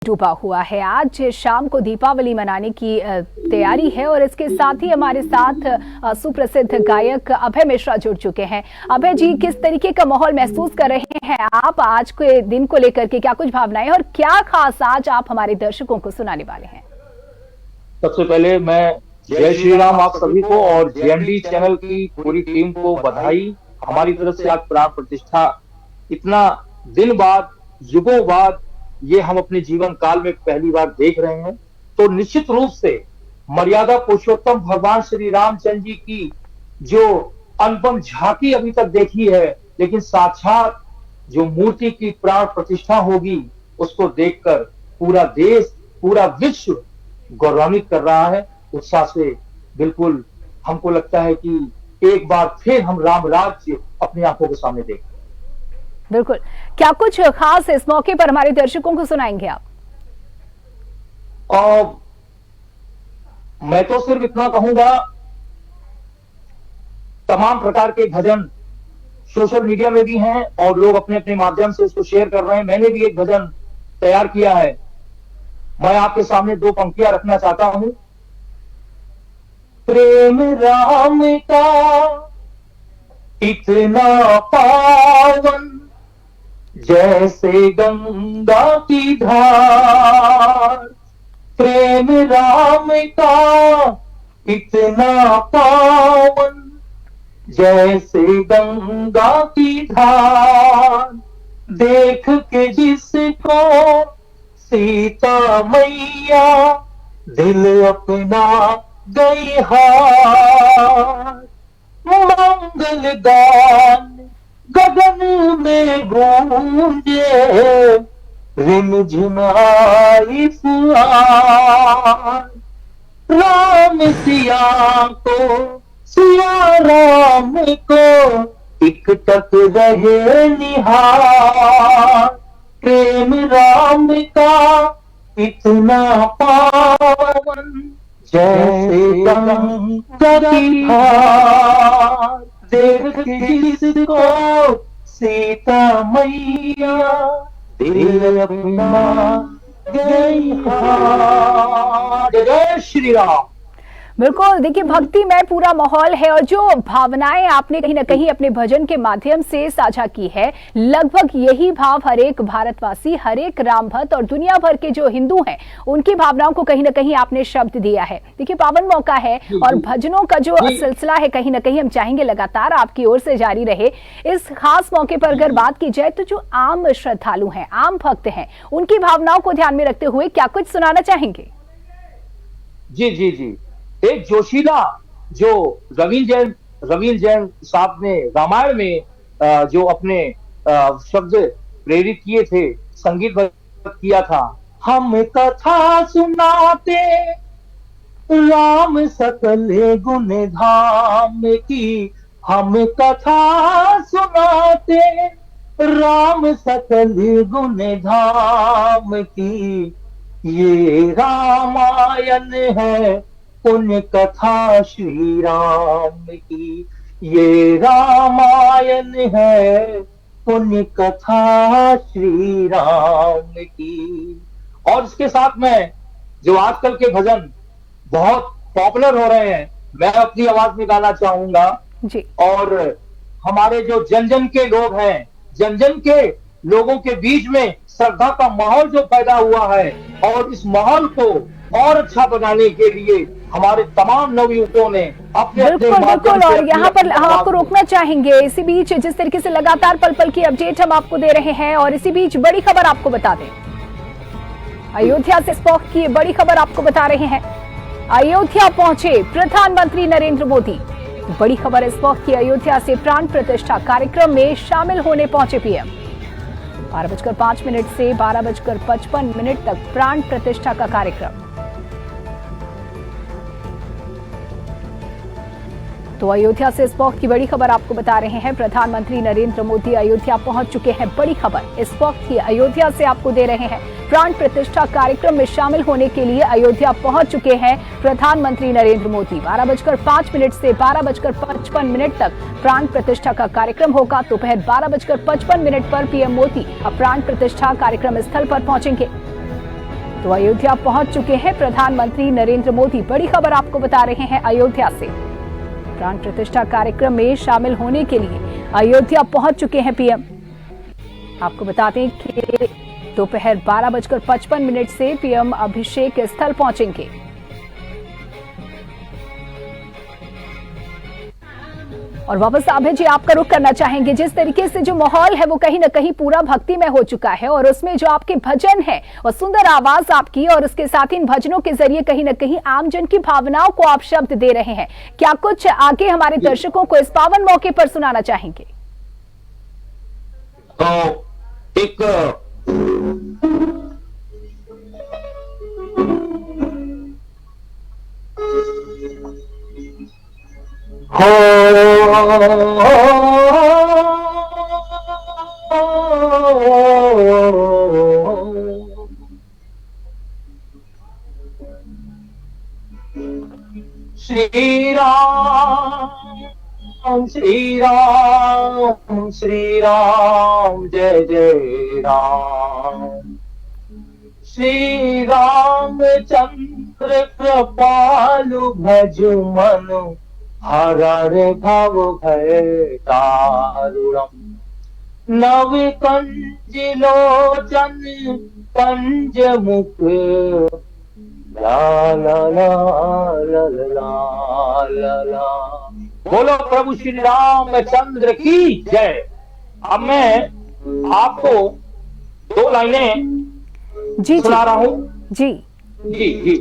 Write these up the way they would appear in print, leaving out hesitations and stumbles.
डूबा हुआ है। आज शाम को दीपावली मनाने की तैयारी है और इसके साथ ही हमारे साथ सुप्रसिद्ध गायक अभय मिश्रा जुड़ चुके हैं। अभय जी, किस तरीके का माहौल महसूस कर रहे हैं आप आज के दिन को लेकर के? क्या कुछ भावनाएं और क्या खास आज आप हमारे दर्शकों को सुनाने वाले हैं? सबसे पहले मैं जय श्री राम आप सभी को और जेएमडी चैनल की पूरी टीम को बधाई। हमारी तरफ से आज प्राण प्रतिष्ठा इतना दिन बाद, युगों बाद ये हम अपने जीवन काल में पहली बार देख रहे हैं, तो निश्चित रूप से मर्यादा पुरुषोत्तम भगवान श्री रामचंद्र जी की जो अनुपम झांकी अभी तक देखी है, लेकिन साक्षात जो मूर्ति की प्राण प्रतिष्ठा होगी उसको देखकर पूरा देश, पूरा विश्व गौरवान्वित कर रहा है। उत्साह से बिल्कुल हमको लगता है कि एक बार फिर हम राम राज्य अपनी आंखों के सामने देखें। बिल्कुल, क्या कुछ खास इस मौके पर हमारे दर्शकों को सुनाएंगे आप? मैं तो सिर्फ इतना कहूंगा, तमाम प्रकार के भजन सोशल मीडिया में भी हैं और लोग अपने अपने माध्यम से उसको शेयर कर रहे हैं। मैंने भी एक भजन तैयार किया है, मैं आपके सामने दो पंक्तियां रखना चाहता हूं। प्रेम राम का इतना पावन, जैसे गंगा की धार। प्रेम राम का इतना पावन, जैसे गंगा की धार। देख के जिसको सीता मैया, दिल अपना गई हार। मंगल गान गगन में गूंजे, रिमझिम आई फुहार। राम सिया को, सिया राम को, टिकटक रहे निहार। प्रेम राम का इतना पावन, जैसे गंगा की धार। देख जिसको सीता मैया, दिल अपना गई हार। जय श्री राम। बिल्कुल, देखिए भक्ति में पूरा माहौल है और जो भावनाएं आपने कहीं ना कहीं अपने भजन के माध्यम से साझा की है, लगभग यही भाव हर एक भारतवासी, हर एक राम भक्त और दुनिया भर के जो हिंदू हैं उनकी भावनाओं को कहीं ना कहीं आपने शब्द दिया है। देखिए पावन मौका है और भजनों का जो सिलसिला है कहीं ना कहीं हम चाहेंगे लगातार आपकी ओर से जारी रहे। इस खास मौके पर अगर बात की जाए तो जो आम श्रद्धालु हैं, आम भक्त हैं, उनकी भावनाओं को ध्यान में रखते हुए क्या कुछ सुनाना चाहेंगे? जी जी जी, एक जोशीला जो रवींद्र जैन साहब ने रामायण में जो अपने शब्द प्रेरित किए थे, संगीत किया था। हम कथा सुनाते राम सकल गुण धाम की, हम कथा सुनाते राम सकल गुण धाम की। ये रामायण है पुण्य कथा श्री राम की, ये रामायण है पुण्य कथा श्री राम की। और इसके साथ में जो आजकल के भजन बहुत पॉपुलर हो रहे हैं, मैं अपनी आवाज में गाना चाहूंगा जी। और हमारे जो जन जन के लोग हैं, जन जन के लोगों के बीच में श्रद्धा का माहौल जो पैदा हुआ है, और इस माहौल को और अच्छा बनाने के लिए हमारे तमाम नवयुवकों ने अपने बिल्कुल और यहाँ पर हम आपको रोकना चाहेंगे। इसी बीच जिस तरीके से लगातार पल पल की अपडेट हम आपको दे रहे हैं, और इसी बीच बड़ी खबर आपको बता दें, अयोध्या से स्पॉक की बड़ी खबर आपको बता रहे हैं। अयोध्या पहुंचे प्रधानमंत्री नरेंद्र मोदी। बड़ी खबर इस वक्त की, अयोध्या से प्राण प्रतिष्ठा कार्यक्रम में शामिल होने पहुंचे पीएम। 12:05 से 12:55 तक प्राण प्रतिष्ठा का कार्यक्रम। तो अयोध्या से इस वक्त की बड़ी खबर आपको बता रहे हैं, प्रधानमंत्री नरेंद्र मोदी अयोध्या पहुंच चुके हैं। बड़ी खबर इस वक्त की अयोध्या से आपको दे रहे हैं। प्राण प्रतिष्ठा कार्यक्रम में शामिल होने के लिए अयोध्या पहुंच चुके हैं प्रधानमंत्री नरेंद्र मोदी। 12:05 से 12:55 तक प्राण प्रतिष्ठा का कार्यक्रम होगा। दोपहर 12:55 पर पीएम मोदी अब प्राण प्रतिष्ठा कार्यक्रम स्थल पर पहुंचेंगे। तो अयोध्या पहुंच चुके हैं प्रधानमंत्री नरेंद्र मोदी। बड़ी खबर आपको बता रहे हैं अयोध्या से। प्राण प्रतिष्ठा कार्यक्रम में शामिल होने के लिए अयोध्या पहुंच चुके हैं पीएम। आपको बता दें कि दोपहर 12:55 से पीएम अभिषेक स्थल पहुंचेंगे। और वापस अभय जी आपका रुख करना चाहेंगे, जिस तरीके से जो माहौल है वो कहीं ना कहीं पूरा भक्ति में हो चुका है, और उसमें जो आपके भजन है और सुंदर आवाज आपकी, और उसके साथ इन भजनों के जरिए कहीं ना कहीं आमजन की भावनाओं को आप शब्द दे रहे हैं। क्या कुछ आगे हमारे दर्शकों को इस पावन मौके पर सुनाना चाहेंगे? तो एक श्री राम श्री राम श्री राम जय जय राम। श्री रामचंद्र कृपालु भजु मनु हररे भव भय दारुणम्। नव कंज लोचन कंज मुख ला ला ला ला ला ला ला। बोलो प्रभु श्री रामचंद्र की जय। अब मैं आपको 2 लाइनें जी सुना रहा हूँ। जी जी जी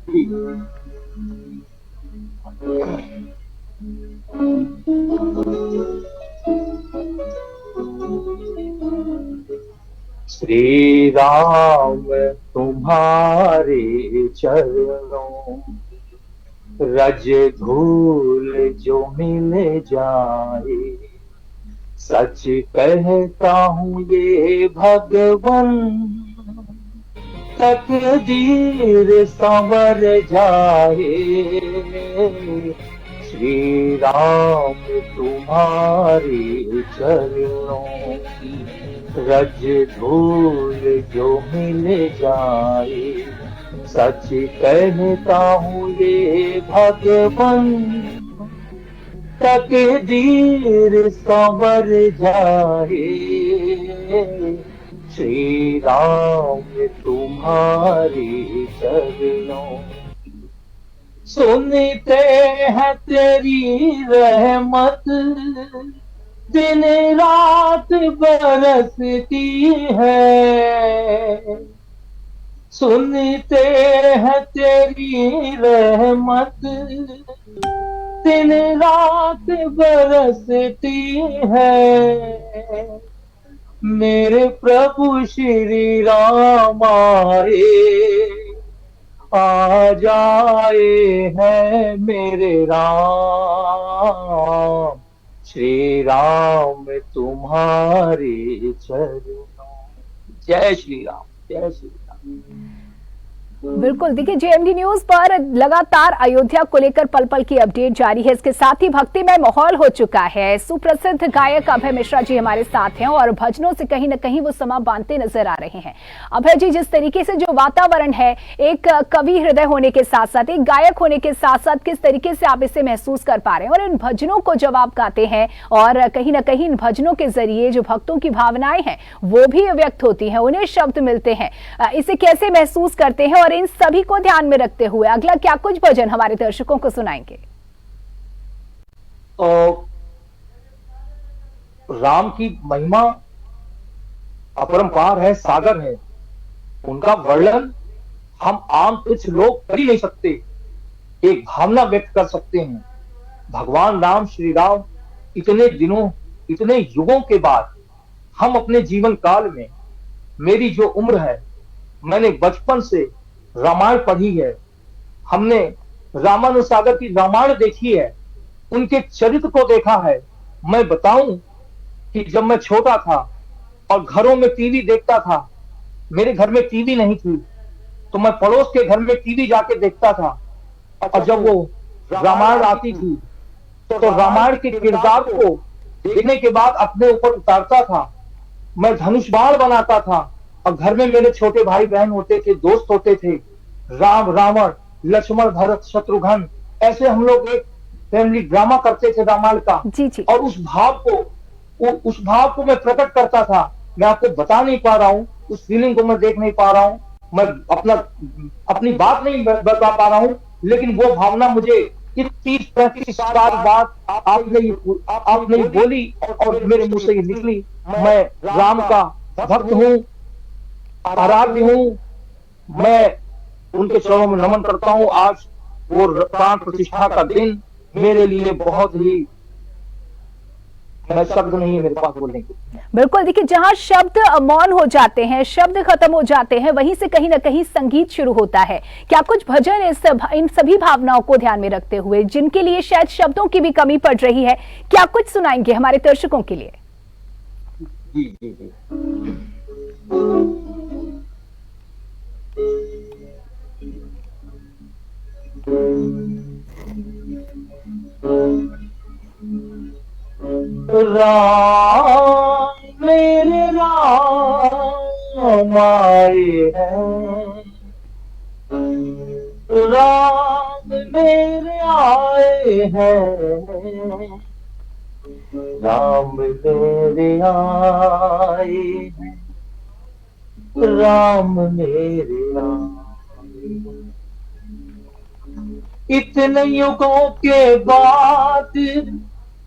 जी। श्री राम तुम्हारे चरणों रज धूल जो मिल जाए। सच कहता हूँ ये भगवन तकदीर संवर जाए। श्री राम तुम्हारे चरणों रज धूल जो मिल जाए। सच कहता हूँ ये भगवन तकदीर संवर जाए। श्री राम तुम्हारे चरणों सुनते हैं तेरी रहमत दिन रात बरसती है। सुनते हैं तेरी रहमत दिन रात बरसती है। मेरे प्रभु श्री राम आए आ जाए हैं मेरे राम। श्री राम तुम्हारे चरणों। जय श्री राम जय श्री राम। बिल्कुल, देखिए जेएमडी न्यूज पर लगातार अयोध्या को लेकर पल पल की अपडेट जारी है। इसके साथ ही भक्तिमय माहौल हो चुका है। सुप्रसिद्ध गायक अभय मिश्रा जी हमारे साथ हैं और भजनों से कहीं ना कहीं वो समा बांधते नजर आ रहे हैं। अभय जी, जिस तरीके से जो वातावरण है, एक कवि हृदय होने के साथ साथ, एक गायक होने के साथ साथ, किस तरीके से आप इसे महसूस कर पा रहे हैं? और इन भजनों को जब आप गाते हैं और कहीं ना कहीं इन भजनों के जरिए जो भक्तों की भावनाएं हैं वो भी व्यक्त होती हैं, उन्हें शब्द मिलते हैं, इसे कैसे महसूस करते हैं? और इन सभी को ध्यान में रखते हुए अगला क्या कुछ भजन हमारे दर्शकों को सुनाएंगे? राम की महिमा अपरंपार है, सागर है। उनका वर्णन हम आम कुछ लोग कर ही नहीं सकते। एक भावना व्यक्त कर सकते हैं। भगवान राम श्री राम इतने दिनों, इतने युगों के बाद हम अपने जीवन काल में, मेरी जो उम्र है, मैंने बचपन से रामायण पढ़ी है। हमने रामानुसागर की रामायण देखी है, उनके चरित्र को देखा है। मैं बताऊं कि जब मैं छोटा था और घरों में टीवी देखता था, मेरे घर में टीवी नहीं थी, तो मैं पड़ोस के घर में टीवी जाके देखता था। और जब वो रामायण आती थी तो रामायण के किरदार को देखने के बाद अपने ऊपर उतारता था। मैं धनुष बाण बनाता था और घर में मेरे छोटे भाई बहन होते थे, दोस्त होते थे, राम रावण, लक्ष्मण भरत शत्रुघ्न, ऐसे हम लोग एक फैमिली ड्रामा करते थे रामायण का। जी जी। और उस भाव को मैं प्रकट करता था। मैं आपको बता नहीं पा रहा हूँ, उस फीलिंग को मैं देख नहीं पा रहा हूँ, मैं अपनी बात नहीं बता पा रहा हूँ, लेकिन वो भावना मुझे इस 30-35 साल बाद आपने बोली और मेरे मुंह से ये निकली। मैं राम का भक्त हूँ, आराध्य हूँ, मैं उनके चरणों में नमन करता हूँ। आज वो प्राण प्रतिष्ठा का दिन मेरे लिए बहुत ही, मैं शब्द नहीं है मेरे पास बोलने के। बिल्कुल, देखिए जहां शब्द मौन हो जाते हैं, शब्द खत्म हो जाते हैं, वहीं से कहीं ना कहीं संगीत शुरू होता है। क्या कुछ भजन इन सभी भावनाओं को ध्यान में रखते हुए, जिनके लिए शायद शब्दों की भी कमी पड़ रही है, क्या कुछ सुनाएंगे हमारे दर्शकों के लिए? जी जी जी। राम मेरे राम आए हैं, राम मेरे आए हैं, राम मेरे आए हैं, राम मेरे आए हैं। इतने युगों के बाद,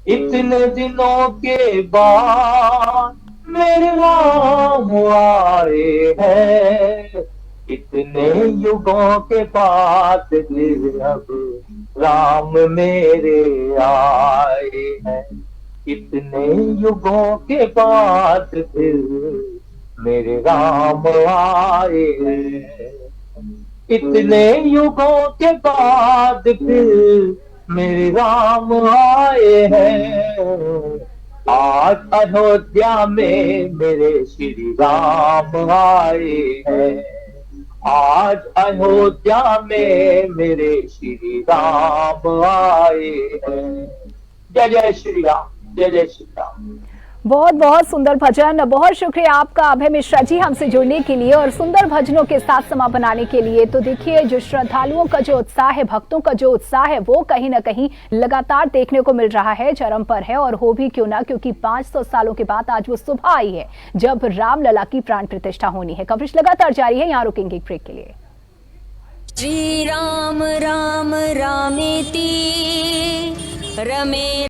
इतने दिनों के बाद मेरे राम आए हैं। इतने युगों के बाद फिर अब राम मेरे आए हैं। इतने युगों के बाद फिर मेरे राम आए हैं। इतने युगों के बाद फिर मेरे राम आए हैं। आज अयोध्या में मेरे श्री राम आए हैं। आज अयोध्या में मेरे श्री राम आए हैं। जय जय श्री राम, जय जय श्री राम। बहुत बहुत सुंदर भजन। बहुत शुक्रिया आपका अभय मिश्रा जी हमसे जुड़ने के लिए और सुंदर भजनों के साथ समा बनाने के लिए। तो देखिए, जो श्रद्धालुओं का जो उत्साह है, भक्तों का जो उत्साह है, वो कहीं ना कहीं लगातार देखने को मिल रहा है, चरम पर है। और हो भी क्यों ना, क्योंकि 500 सालों के बाद आज वो सुबह आई है जब रामलला की प्राण प्रतिष्ठा होनी है। कवरेज लगातार जारी है, यहाँ रुकेंगे एक ब्रेक के लिए। श्री राम राम रामेति रमे